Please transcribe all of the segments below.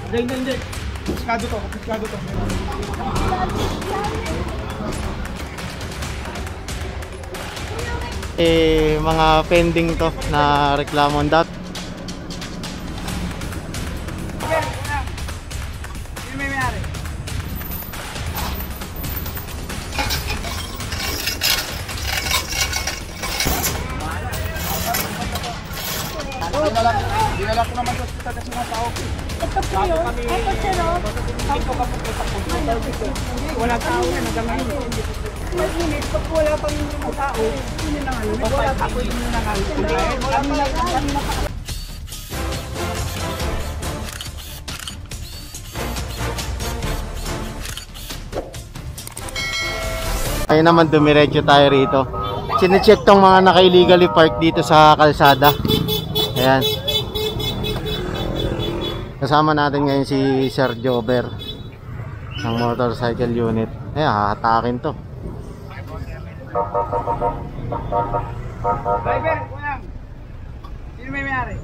Hindi. Piskado to. Mga pending to na reklamo on that. Dinala ko naman sa hospital kasi mga tao. Ito po yun? Ito sir, Wala tao na nagamahin. Mag-init, pag wala pang tao, yun na ngayon. Wala ako yun na ngayon. Ayun naman, dumiretso tayo rito. Sine-check tong mga naka-illegally park dito sa kalsada. Ayan. Kasama natin ngayon si Sir Jober ng motorcycle unit. Ayan, hahatakin to. Driver, kulang. Sino may mayari?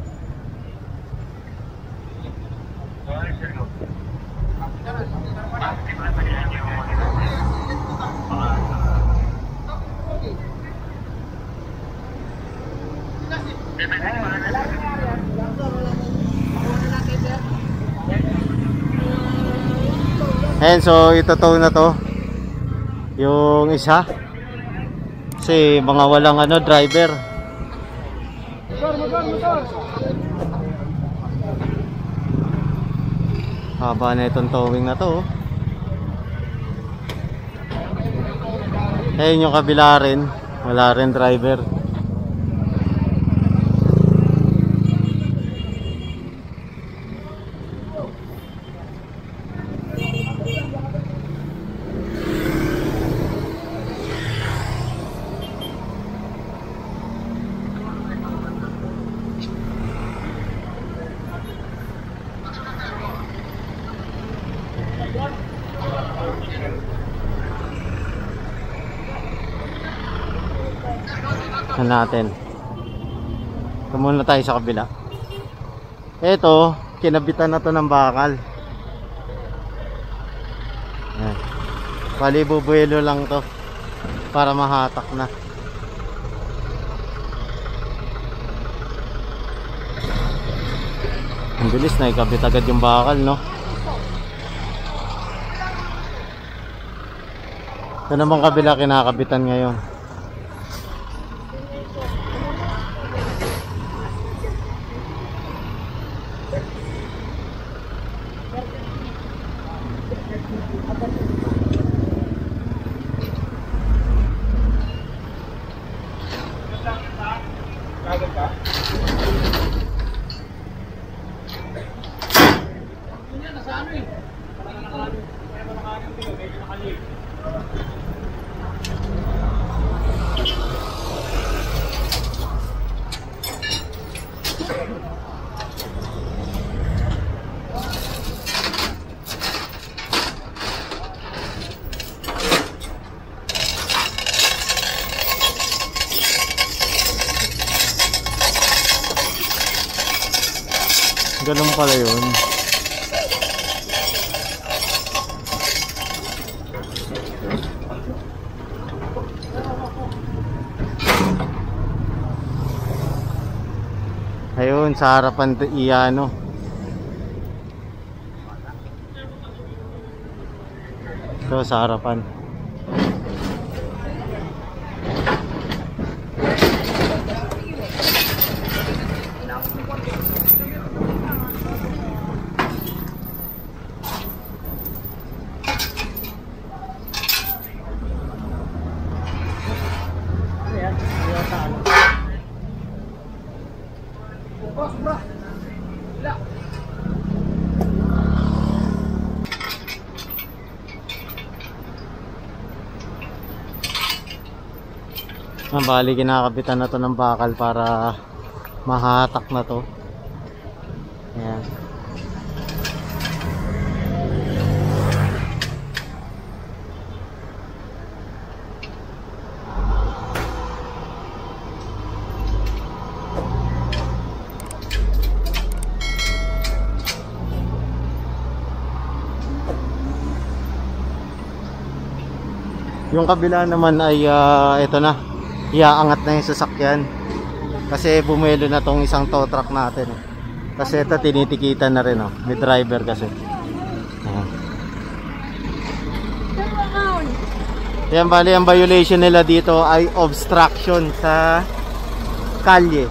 Ayan, so ito na to yung isa kasi mga walang driver. Motor. Haba na itong towing na to. Ayan yung kabila rin, wala rin driver. Natin. Ito muna tayo sa kabila. Ito, kinabitan na to ng bakal. Ayan. Palibubuelo lang to para mahatak na. Ang bilis na ikabit agad yung bakal, no? Ito namang kabila kinakabitan ngayon. Ganun pala yun. Ayun, sa harapan iano. Ito sa harapan. Bali kinakabitan na to ng bakal para mahatak na to. Ayan. Yung kabila naman ay ito na, iaangat na yung sasakyan kasi bumelo na tong isang tow truck natin. Kasi ito tinitikitan na rin, oh. May driver kasi. Yan, bali ang violation nila dito ay obstruction sa kalye.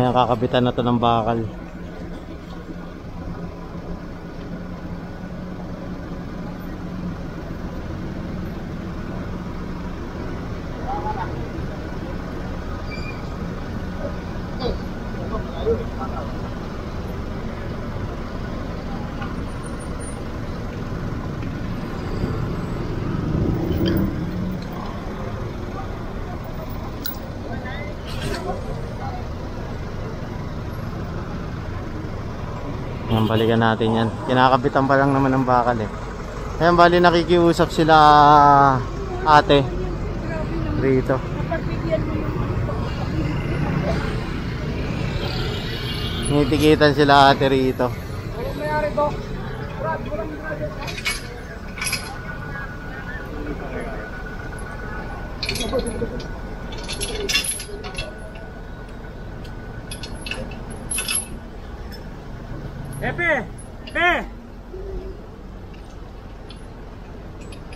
Kaya kakabitan na to ng bakal. Ayan, balikan natin yan. Kinakabitan pa lang naman ng bakal eh. Ayan, bali nakikiusap sila ate rito. Nitikitan sila ate rito. Epe!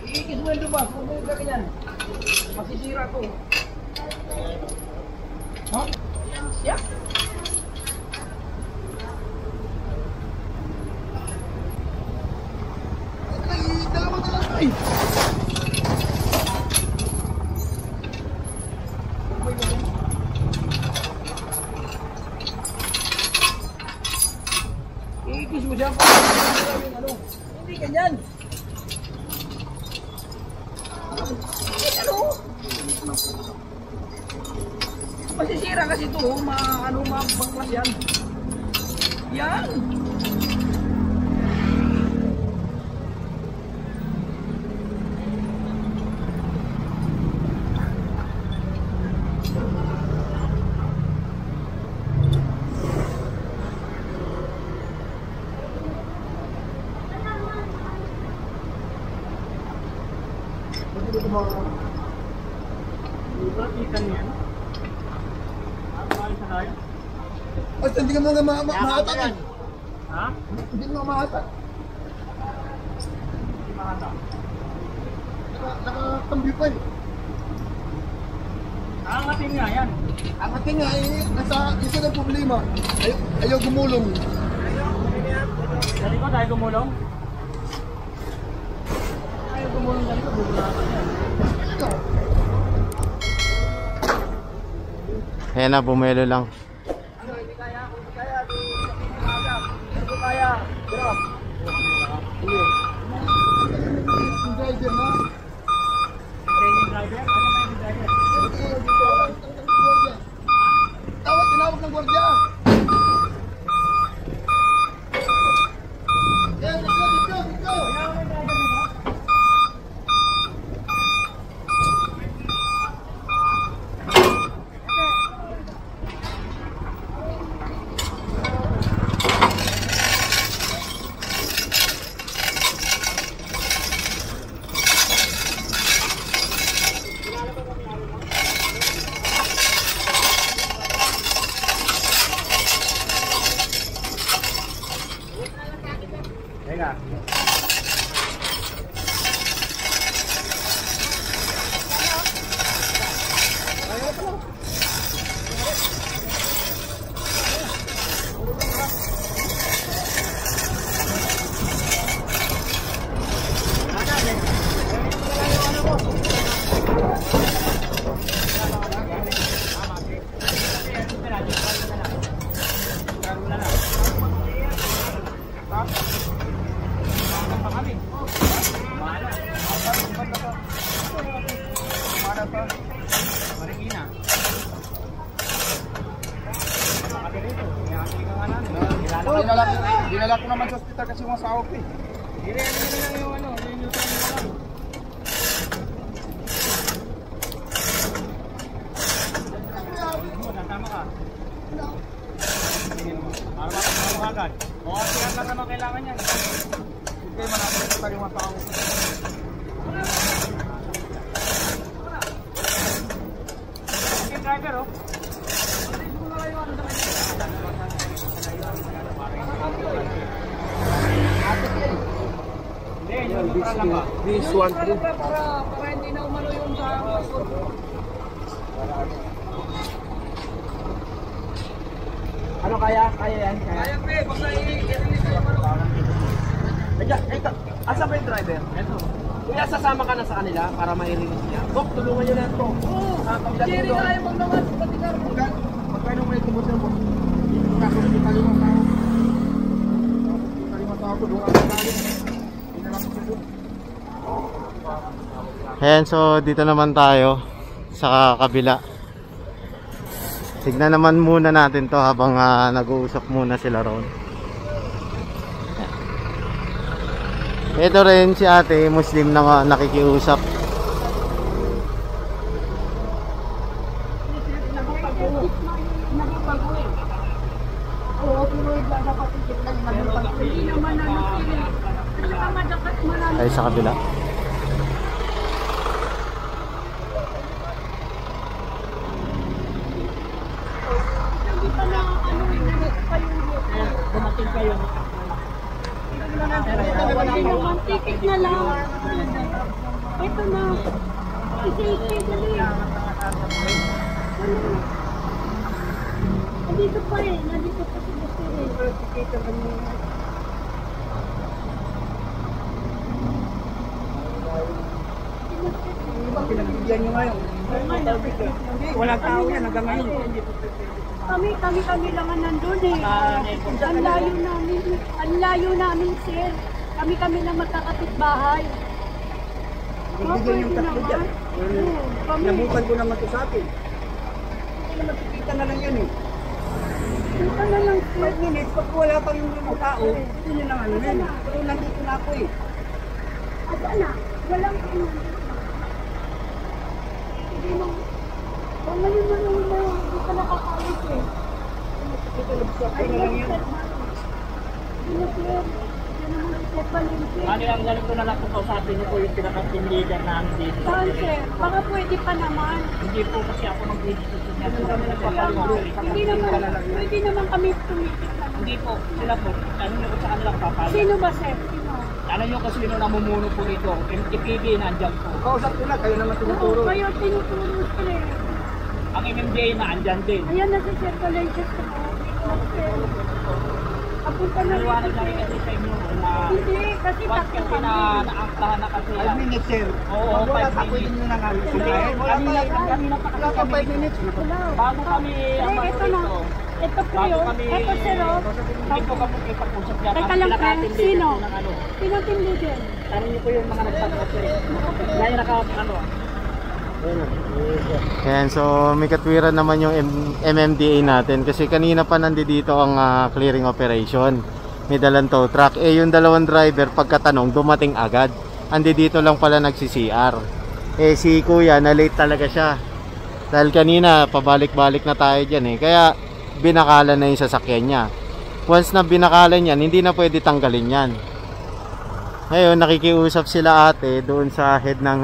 Ikisweldo ba? Kung may ganyan, masisira ko. Ha? Yeah. Ay! Ikis mo siya. Hindi ganyan. Ano? Masisira kasi ito. Mabangklas yan. Yan. Basta hindi ka mga mahatak eh. Ha? Hindi mo mahatak. Hindi makata. Nakakambi pa eh. Aangatin nga yan. Ang ating nga eh, nasa isa ng problema. Ayaw gumulong. Dali ko tayo gumulong. Ayaw gumulong dali ko. Ayan na, bumelo lang. Hindi kaya. Drop. Hindi. Yung driver na. Training driver? Ano ba yung driver? Tinawag ng gwardiya. Dito. Teka. Dinala ko naman sa ospital kasi yung asawa ko eh. I-ready mo lang yung ano, yung neutral mo lang. Tama ka. Para makakagawa agad. O, siyan lang naman kailangan yan. Hindi, malapit sa tayo mga tao. Okay, driver, oh. Hindi, yung neutral lang ba? This one, Para hindi na umano yung sa... Ano kaya? Kaya yan? Kaya pre, basta i-release ko yung ano. Asa ba yung driver? Ito. Kuya, sasama ka na sa kanila para ma-release niya. Dok, tulungan nyo na ito. Oo. Jerry na kayo magnaman. magkano may kumutin mo? Kasunod tayo mga tao. Tayo mga tao ko, doon ang galing. Ayan, so dito naman tayo sa kabila. Tignan naman muna natin to habang nag-uusap muna sila roon. Ito rin si ate, Muslim na nakikiusap. Ay, sa kabila. Dumating kayo. Ticket na lang. Ito na. Isi-isi, dali. Nandito pa eh. Nandito pa si Buster eh. Pinagbigyan nyo ngayon. Walang tao yan hanggang ngayon. Kami lang ang nandun eh. Ang layo namin, sir. Kami lang magkakapitbahay. Bigyan yung tatlo dyan. Nabutan ko naman ito sa atin. Hindi na magkikita na lang yan eh. Kita na lang, sir. 5 minutes, pag wala pang mga tao, ito nyo lang ano yan. Pero nandito na ako eh. Asa na? Walang hindi mo. Ngayon mo hindi ka nakakalit eh. Ito nagsabi na lang yan. Ano yung galing ko na lang po kausapin niyo po yung pinaka-team leader namin dito. Saan, sir? Baka pwede pa naman. Hindi po kasi ako nag-visit sa niya. Hindi naman kami tumitik lang. Hindi po, sila po. Ano nyo ko sa kanilang papayag? Sino ba, sir? Sino? Ano nyo kasi sino namumuno po rito? MTPB nandiyan po. Kausap ko na, kayo naman Oo, tinuturo. kayo tinuturo, sir. Ang MMDA na andyan din. Ayan na si Sir Colegios ko. Apunta na rin. Naliwanag na rin kasi sa inyo na Hindi, kasi wag takto kasi kami. na naangkahan na kasi 5 minutes sir. Oo, Pag wala 5 tapo minutes. yun na nga. Kanina pa Wala kasi pa kami. 5 minutes. Bago kami ang Eh, ito na. dito. Ito po Bago yun. kami, Ito, sir, oh. hindi po kami ipag-usap yan. Teka Ang lang, pinaka-team leader sino? po ng ano. Sino team leader? Tanong niyo po yung mga nagpapasok. Dahil ano. Ayan, so may katwiran naman yung MMDA natin kasi kanina pa nandito ang clearing operation. May dalang tow truck. Eh yung dalawang driver pagkatanong dumating agad. Andi dito lang pala nagsi-CR. Eh si kuya na late talaga siya. Dahil kanina pabalik-balik na tayo dyan eh. Kaya binakalan na yung sasakyan niya. Once na binakalan yan, hindi na pwede tanggalin yan. Ngayon nakikiusap sila ate doon sa head ng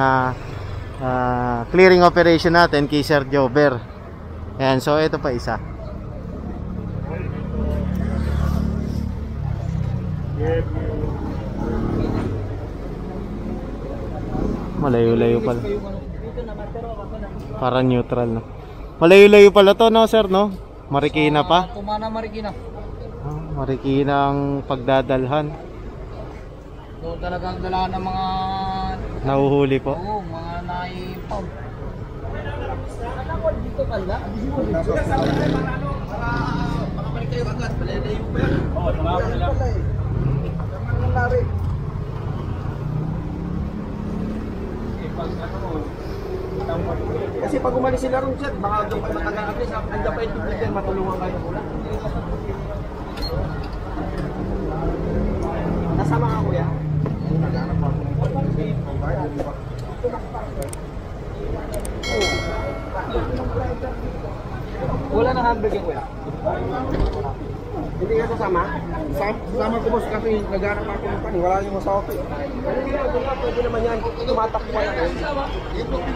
clearing operation natin kay Sir Jober. Ayan, so ito pa isa. Malayo-layo pala. Para neutral no. Malayo-layo pala to no sir no? Marikina pa. Kumana Marikina. Marikina ang pagdadalhan. Doon talagang dala ng mga Nahuhuli po. mga naipaw. Dito pala. Makabalik kayo agad. Palalayo pa yan. Oo, tumawag nila. Ano nangyari? Kasi pag umalis sila ron sir, baka doon kayo matagal at least andyan pa yung tubig yan, matulungan kayo. Nasama ka kuya? Thank you, kuya. Hindi ka sasama? Sama ko boss kasi naghanap ako ng kanin. Wala yung masawa ko. Pwede naman yan. Tumatakbo ka na.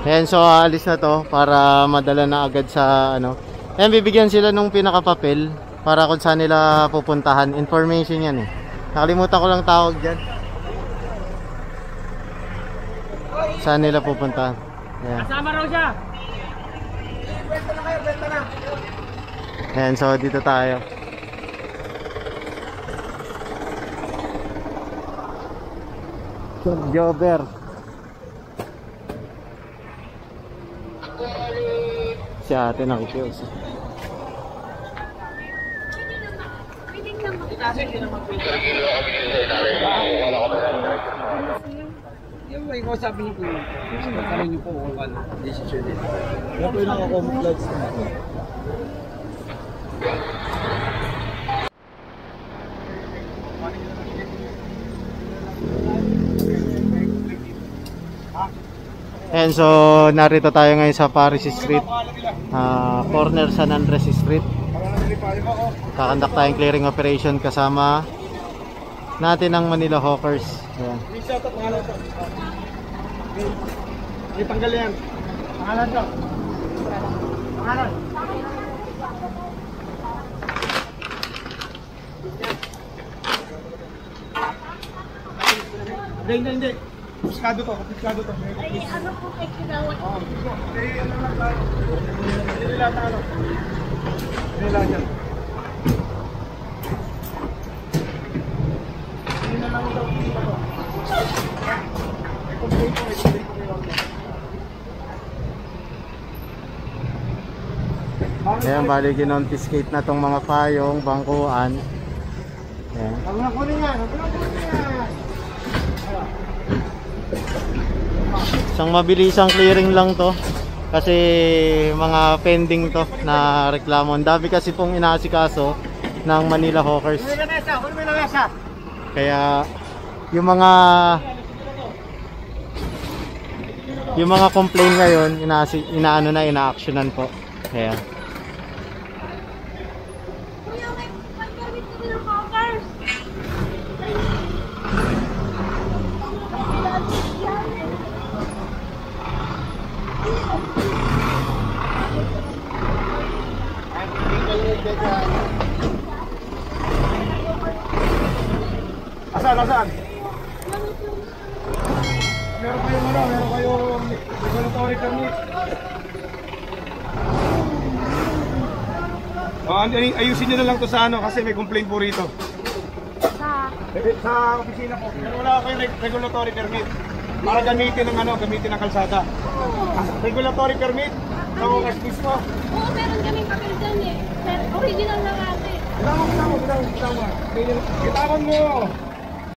Ayan, so aalis na to para madala na agad sa ano. Ayan, bibigyan sila nung pinakapapel para kung saan nila pupuntahan. Information yan eh. Nakalimutan ko lang tawag dyan. Saan nila pupuntahan. Ayan. Kasama raw siya. Benta na kayo, benta na. Ayan, so dito tayo. Jobber. Si ate nakikiusap. Pwedeng naman. Yung may sabi niyo po, magkaroon niyo po kung ano, decision din. Kaya po yung nakakamuflags na. And so narito tayo ngayon sa Paris Street, corner San Andres Street. Kakandak tayong clearing operation kasama natin ang Manila Hawkers. Ayan. Shoutout pangalan to. May tanggal yan. Pangalan to. Pangalan. Hindi. Piskado to. Ay, ano po kay kinawat? Nila yan. Ayan, bali kinonfiscate na tong mga payong, bangkuan. Ayan. Ang mga kunin yan. Isang mabilisang clearing lang to. Kasi mga pending to na reklamo. Ang dami kasi pong inaasikaso ng Manila Hawkers. Kaya yung mga complaint ngayon, ina-actionan po. Kaya Kuya, may pag-permit ko din ng hawkers. Asan? Meron kayong regulatory permit. Ayusin nyo na lang to sa ano kasi may complaint po rito. Sa opisina po. Pero wala kayong regulatory permit. Para gamitin ng kalsada. Regulatory permit? Sa Hawkers mismo? Oo, meron kaming papel dyan eh. Pero original na natin. Bitawan mo.